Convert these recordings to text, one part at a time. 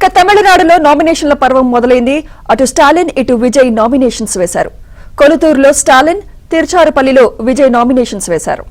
ఇక తమిళనాడులో నామినేషన్ల పర్వం మొదలైంది. అటు స్టాలిన్ ఇటు విజయ్ నామినేషన్స్ వేశారు. కొలుతూరులో స్టాలిన్, తిరుచారుపల్లిలో విజయ్ నామినేషన్స్ వేశారు.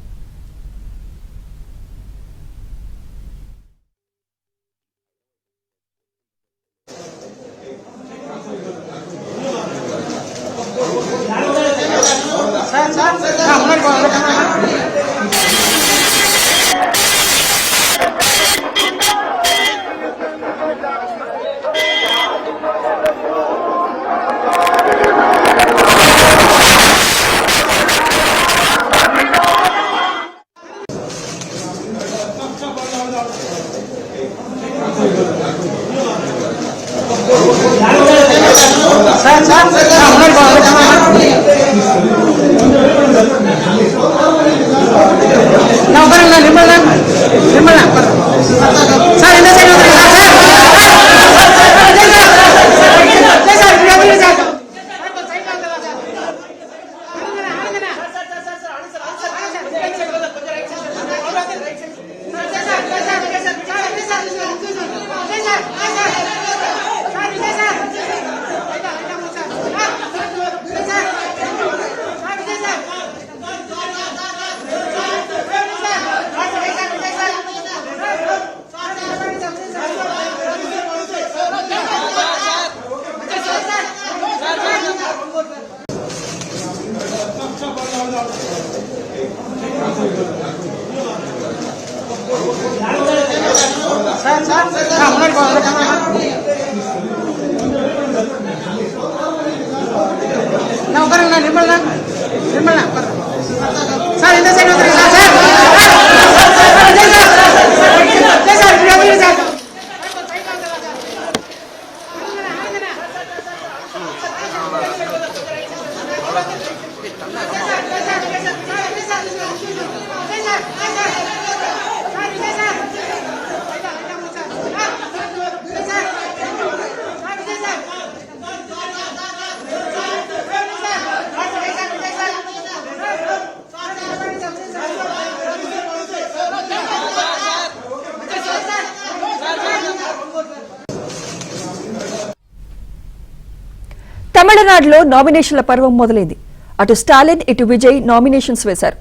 తమిళనాడులో నామినేషన్ల పర్వం మొదలైంది. అటు స్టాలిన్ ఇటు విజయ్ నామినేషన్స్ వేశారు.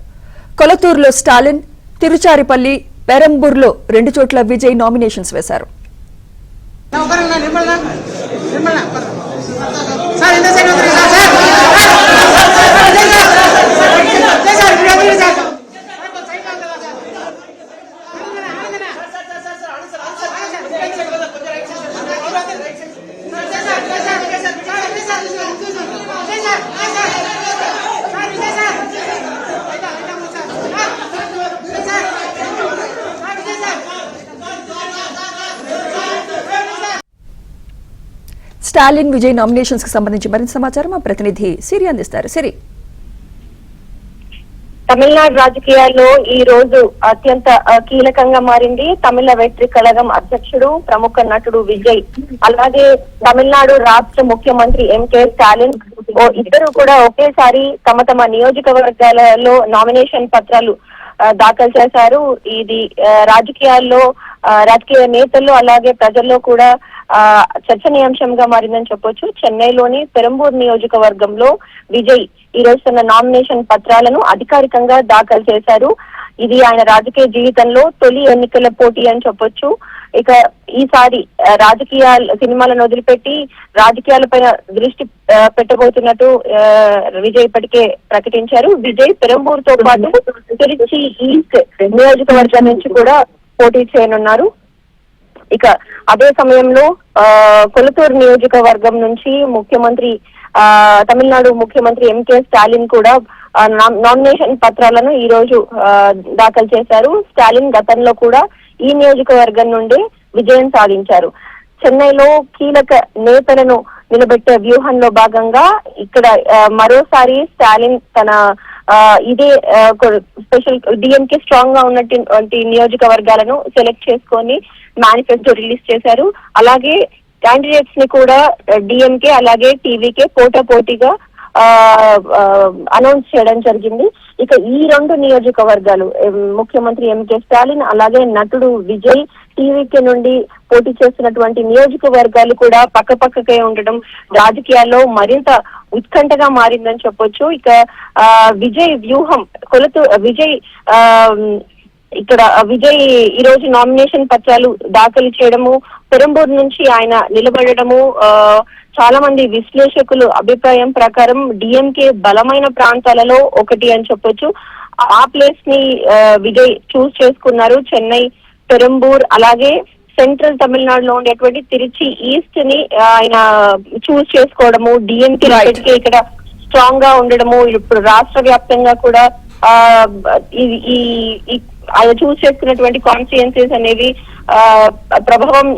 కొలతూరులో స్టాలిన్, తిరుచారిపల్లి, పెరంబూర్లో 2 చోట్ల విజయ్ నామినేషన్స్ వేశారు. స్టాలిన్, విజయ్ నామినేషన్స్ కి సంబంధించి మరింత సమాచారం మా ప్రతినిధి సిరి అందిస్తారు. సిరి, తమిళనాడు రాజకీయాల్లో ఈ రోజు అత్యంత కీలకంగా మారింది. తమిళ వెట్రి కళగం అధ్యక్షుడు, ప్రముఖ నటుడు విజయ్, అలాగే తమిళనాడు రాష్ట్ర ముఖ్యమంత్రి ఎంకే స్టాలిన్ ఇద్దరు కూడా ఒకేసారి తమ తమ నియోజకవర్గాలలో నామినేషన్ పత్రాలు దాఖలు చేశారు. ఇది రాజకీయాల్లో, రాజకీయ నేతల్లో అలాగే ప్రజల్లో కూడా చర్చనీయాంశంగా మారిందని చెప్పొచ్చు. చెన్నైలోని పెరంబూర్ నియోజకవర్గంలో విజయ్ ఈ రోజు తన నామినేషన్ పత్రాలను అధికారికంగా దాఖలు చేశారు. ఇది ఆయన రాజకీయ జీవితంలో తొలి ఎన్నికల పోటీ అని చెప్పొచ్చు. ఇక ఈసారి సినిమాలను వదిలిపెట్టి రాజకీయాలపైన దృష్టి పెట్టబోతున్నట్టు విజయ్ ఇప్పటికే ప్రకటించారు. విజయ్ పెరంబూర్ తో పాటు తిరుచి ఈస్ట్ నియోజకవర్గం నుంచి కూడా పోటీ చేయనున్నారు. ఇక అదే సమయంలో కొలతూరు నియోజకవర్గం నుంచి తమిళనాడు ముఖ్యమంత్రి ఎంకే స్టాలిన్ కూడా నామినేషన్ పత్రాలను ఈ రోజు దాఖలు చేశారు. స్టాలిన్ గతంలో కూడా ఈ నియోజకవర్గం నుండి విజయం సాధించారు. చెన్నైలో కీలక నేతలను నిలబెట్టే వ్యూహంలో భాగంగా ఇక్కడ మరోసారి స్టాలిన్ తన ఇదే స్పెషల్ డిఎంకే స్ట్రాంగ్ గా ఉన్నటువంటి నియోజకవర్గాలను సెలెక్ట్ చేసుకొని మేనిఫెస్టో రిలీజ్ చేశారు. అలాగే క్యాండిడేట్స్ ని కూడా డిఎంకే అలాగే టీవీకే పోటాపోటీగా అనౌన్స్ చేయడం జరిగింది. ఇక ఈ రెండు నియోజకవర్గాలు ముఖ్యమంత్రి ఎంకే స్టాలిన్ అలాగే నటుడు విజయ్ టీవీకే నుండి పోటీ చేస్తున్నటువంటి నియోజకవర్గాలు కూడా పక్కపక్కకే ఉండడం రాజకీయాల్లో మరింత ఉత్కంఠగా మారిందని చెప్పొచ్చు. ఇక విజయ్ వ్యూహం విజయ్ ఇక్కడ విజయ్ ఈ రోజు నామినేషన్ పత్రాలు దాఖలు చేయడము, పెరంబూరు నుంచి ఆయన నిలబడము చాలా మంది విశ్లేషకులు అభిప్రాయం ప్రకారం డిఎంకే బలమైన ప్రాంతాలలో ఒకటి అని చెప్పొచ్చు. ఆ ప్లేస్ ని విజయ్ చూస్ చేసుకున్నారు. చెన్నై, పెరంబూర్ అలాగే సెంట్రల్ తమిళనాడులో ఉండేటువంటి తిరుచి ఈస్ట్ ని ఆయన చూస్ చేసుకోవడము, డిఎంకే ఇక్కడ స్ట్రాంగ్ గా ఉండడము, ఇప్పుడు రాష్ట్ర వ్యాప్తంగా కూడా ఆయన చూస్ చేసుకున్నటువంటి కాన్స్టిట్యుయెన్సీస్ అనేవి ప్రభావం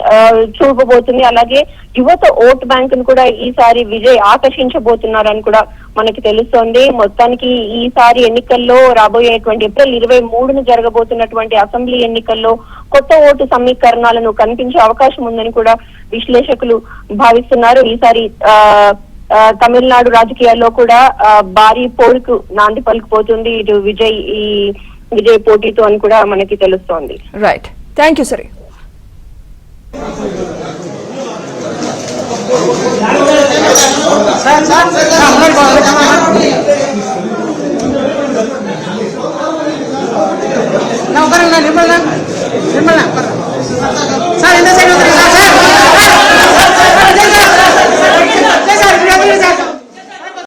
చూపబోతుంది. అలాగే యువత ఓట్ బ్యాంక్ ను కూడా ఈసారి విజయ్ ఆకర్షించబోతున్నారని కూడా మనకి తెలుస్తోంది. మొత్తానికి ఈసారి ఎన్నికల్లో రాబోయేటువంటి ఏప్రిల్ 23న జరగబోతున్నటువంటి అసెంబ్లీ ఎన్నికల్లో కొత్త ఓటు సమీకరణాలను కనిపించే అవకాశం ఉందని కూడా విశ్లేషకులు భావిస్తున్నారు. ఈసారి తమిళనాడు రాజకీయాల్లో కూడా భారీ పోరుకు నాంది పలుకుపోతుంది ఇటు విజయ్ పోటీతో అని కూడా మనకి తెలుస్తోంది. రైట్, థ్యాంక్ యూ సరే. నిర్మల